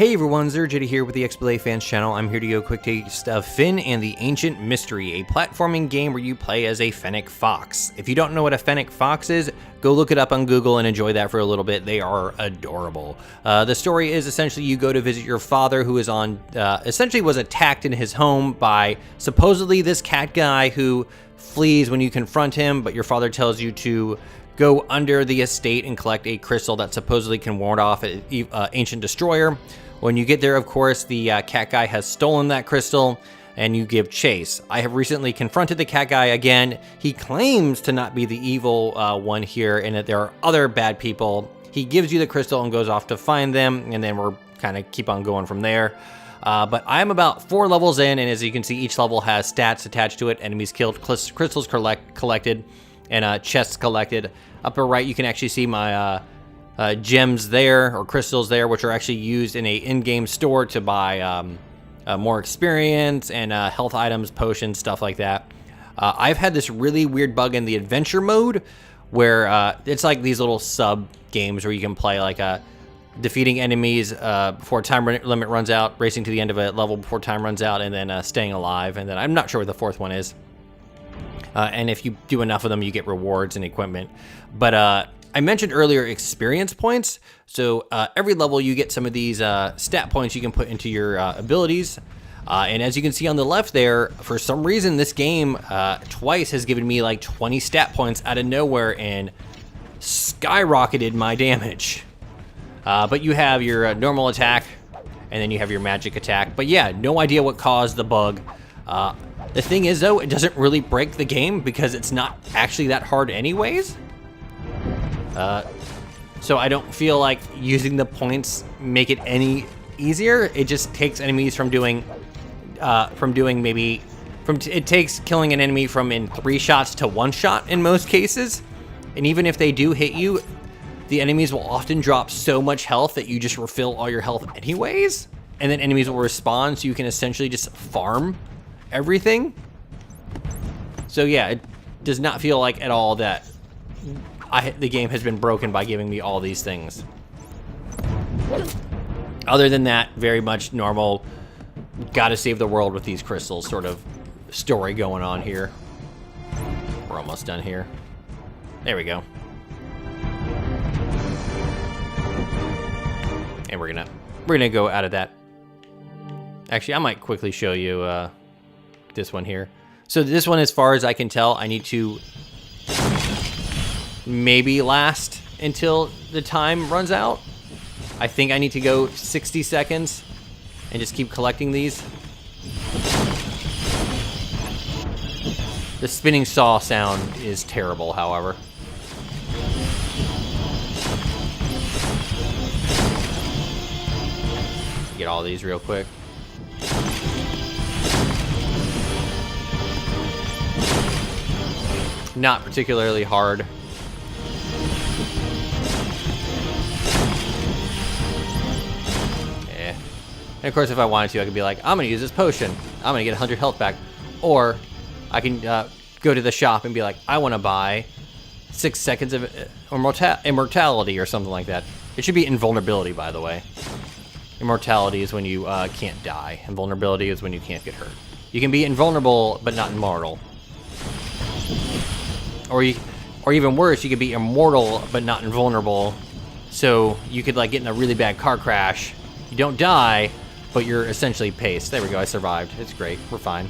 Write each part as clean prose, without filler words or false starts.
Hey everyone, ZerJitty here with the XBLA Fans channel. I'm here to give a quick taste of Finn and the Ancient Mystery, a platforming game where you play as a fennec fox. If you don't know what a fennec fox is, go look it up on Google and enjoy that for a little bit. They are adorable. The story is essentially you go to visit your father who is essentially was attacked in his home by supposedly this cat guy who flees when you confront him, but your father tells you to go under the estate and collect a crystal that supposedly can ward off an ancient destroyer. When you get there, of course, the cat guy has stolen that crystal, and you give chase. I have recently confronted the cat guy again. He claims to not be the evil one here, and that there are other bad people. He gives you the crystal and goes off to find them, and then we're kind of keep on going from there. But I'm about 4 levels in, and as you can see, each level has stats attached to it. Enemies killed, crystals collected, and chests collected. Upper right, you can actually see my gems there, or crystals there, which are actually used in a in-game store to buy more experience and health items, potions, stuff like that. I've had this really weird bug in the adventure mode where it's like these little sub games where you can play like defeating enemies before time limit runs out, racing to the end of a level before time runs out, and then staying alive. And then I'm not sure what the 4th one is. And if you do enough of them, you get rewards and equipment. But I mentioned earlier experience points. So every level you get some of these stat points you can put into your abilities. And as you can see on the left there, for some reason this game twice has given me like 20 stat points out of nowhere and skyrocketed my damage. But you have your normal attack, and then you have your magic attack. But yeah, no idea what caused the bug. The thing is though, it doesn't really break the game because it's not actually that hard anyways. So I don't feel like using the points make it any easier. It just takes enemies from doing it takes killing an enemy from in 3 shots to 1 shot in most cases. And even if they do hit you, the enemies will often drop so much health that you just refill all your health anyways. And then enemies will respawn, so you can essentially just farm everything. So yeah, it does not feel like at all that the game has been broken by giving me all these things. Other than that, very much normal, gotta save the world with these crystals sort of story going on here. We're almost done here. There we go. And we're gonna go out of that. Actually, I might quickly show you this one here. So this one, as far as I can tell, I need to maybe last until the time runs out. I think I need to go 60 seconds and just keep collecting these. The spinning saw sound is terrible, however. Get all these real quick. Not particularly hard. And of course, if I wanted to, I could be like, I'm gonna use this potion. I'm gonna get 100 health back. Or I can go to the shop and be like, I wanna buy 6 seconds of immortality or something like that. It should be invulnerability, by the way. Immortality is when you can't die. Invulnerability is when you can't get hurt. You can be invulnerable, but not immortal. Or even worse, you could be immortal, but not invulnerable. So you could like get in a really bad car crash. You don't die, but you're essentially paced. There we go, I survived. It's great, we're fine.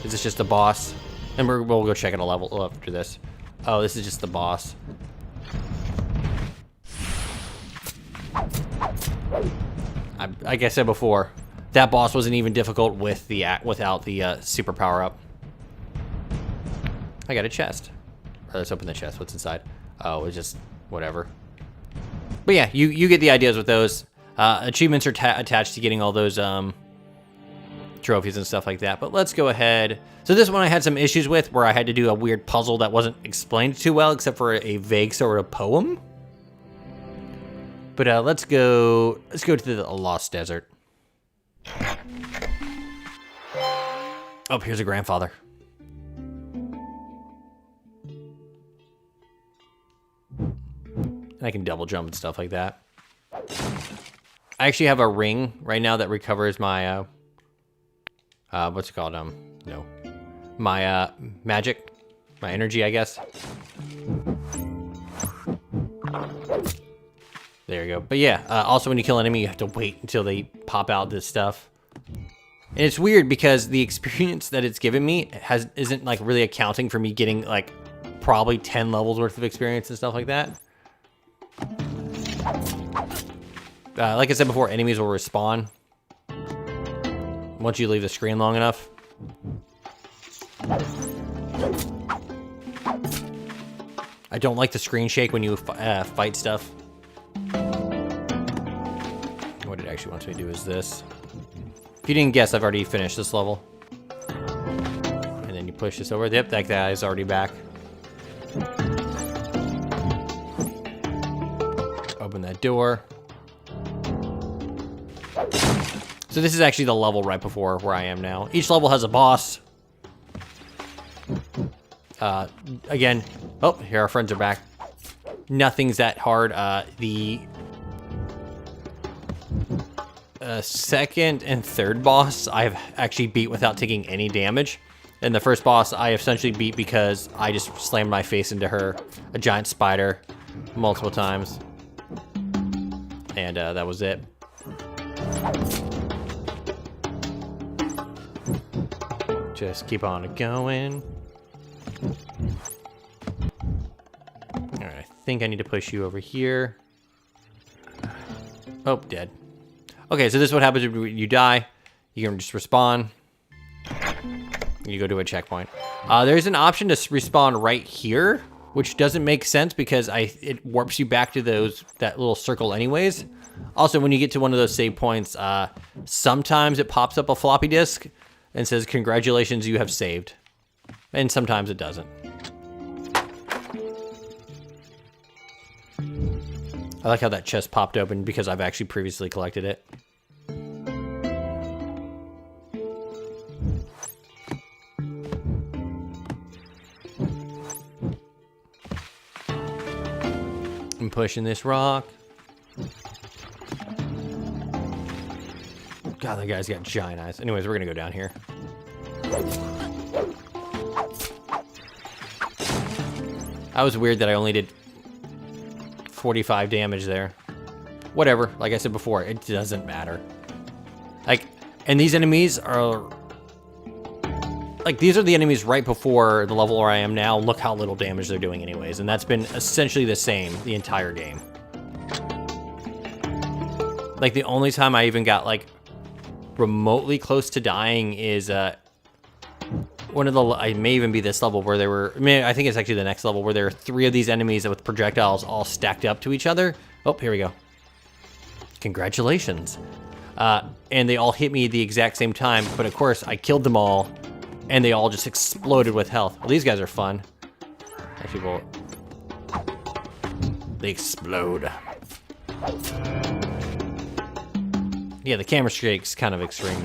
Is this just the boss? And we'll go check out a level after this. Oh, this is just the boss. Like I said before, that boss wasn't even difficult with without the super power up. I got a chest. Let's open the chest. What's inside? Oh, it's just whatever. But yeah, you get the ideas with those. Achievements are attached to getting all those trophies and stuff like that. But let's go ahead. So this one I had some issues with, where I had to do a weird puzzle that wasn't explained too well, except for a vague sort of poem. But let's go to the Lost Desert. Oh, here's a grandfather. I can double jump and stuff like that. I actually have a ring right now that recovers my, what's it called? No. My, magic. My energy, I guess. There you go. But yeah, also when you kill an enemy, you have to wait until they pop out this stuff. And it's weird because the experience that it's given me isn't like really accounting for me getting like probably 10 levels worth of experience and stuff like that. Like I said before, enemies will respawn once you leave the screen long enough. I don't like the screen shake when you fight stuff. What it actually wants me to do is this. If you didn't guess, I've already finished this level. And then you push this over. Yep, that guy is already back. Open that door. So this is actually the level right before where I am now. Each level has a boss. Again, oh, here our friends are back. Nothing's that hard. The second and third boss I've actually beat without taking any damage. And the first boss I essentially beat because I just slammed my face into a giant spider, multiple times. And that was it. Just keep on going. Alright, I think I need to push you over here. Oh, dead. Okay, so this is what happens when you die. You can just respawn. You go to a checkpoint. There's an option to respawn right here, which doesn't make sense because it warps you back to that little circle anyways. Also, when you get to one of those save points, sometimes it pops up a floppy disk and says, "Congratulations, you have saved." And sometimes it doesn't. I like how that chest popped open because I've actually previously collected it. I'm pushing this rock. God, that guy's got giant eyes. Anyways, we're gonna go down here. That was weird that I only did 45 damage there. Whatever, like I said before, it doesn't matter. Like, and these enemies are... Like, these are the enemies right before the level where I am now. Look how little damage they're doing anyways. And that's been essentially the same the entire game. Like, the only time I even got, like, remotely close to dying is, one of the... It may even be this level where there were... I think it's actually the next level where there are 3 of these enemies with projectiles all stacked up to each other. Oh, here we go. Congratulations. And they all hit me at the exact same time. But, of course, I killed them all. And they all just exploded with health. Well, these guys are fun. Actually, they explode. Yeah, the camera shake's kind of extreme.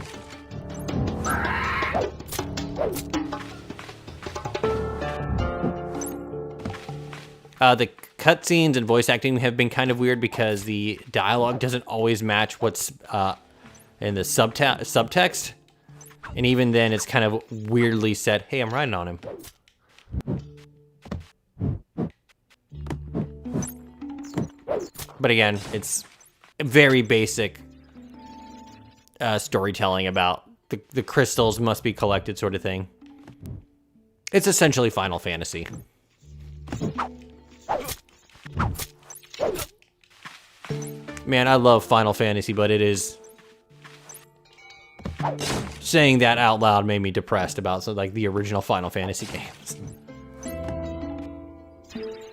The cutscenes and voice acting have been kind of weird because the dialogue doesn't always match what's in the subtext. And even then, it's kind of weirdly said, "Hey, I'm riding on him." But again, it's very basic storytelling about the crystals must be collected sort of thing. It's essentially Final Fantasy. Man, I love Final Fantasy, but it is... Saying that out loud made me depressed about like the original Final Fantasy games.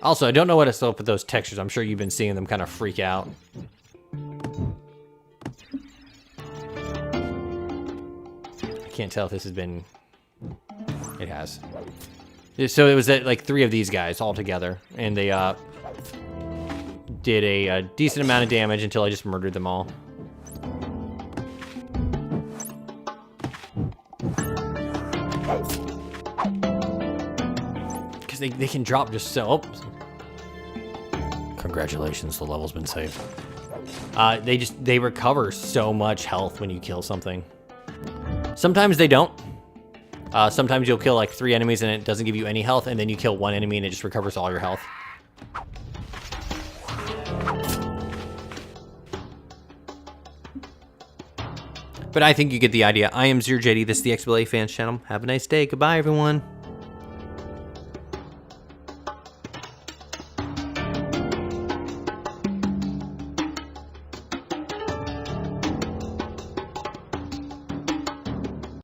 Also, I don't know what it's up with those textures. I'm sure you've been seeing them kind of freak out. I can't tell if this has been... It has. So it was like 3 of these guys all together, and they did a decent amount of damage until I just murdered them all. They can drop just so... Oh. Congratulations, the level's been saved. They recover so much health when you kill something. Sometimes they don't. Sometimes you'll kill like 3 enemies and it doesn't give you any health, and then you kill 1 enemy and it just recovers all your health. But I think you get the idea. I am ZeroJD. This is the XBLA Fans channel. Have a nice day. Goodbye, everyone.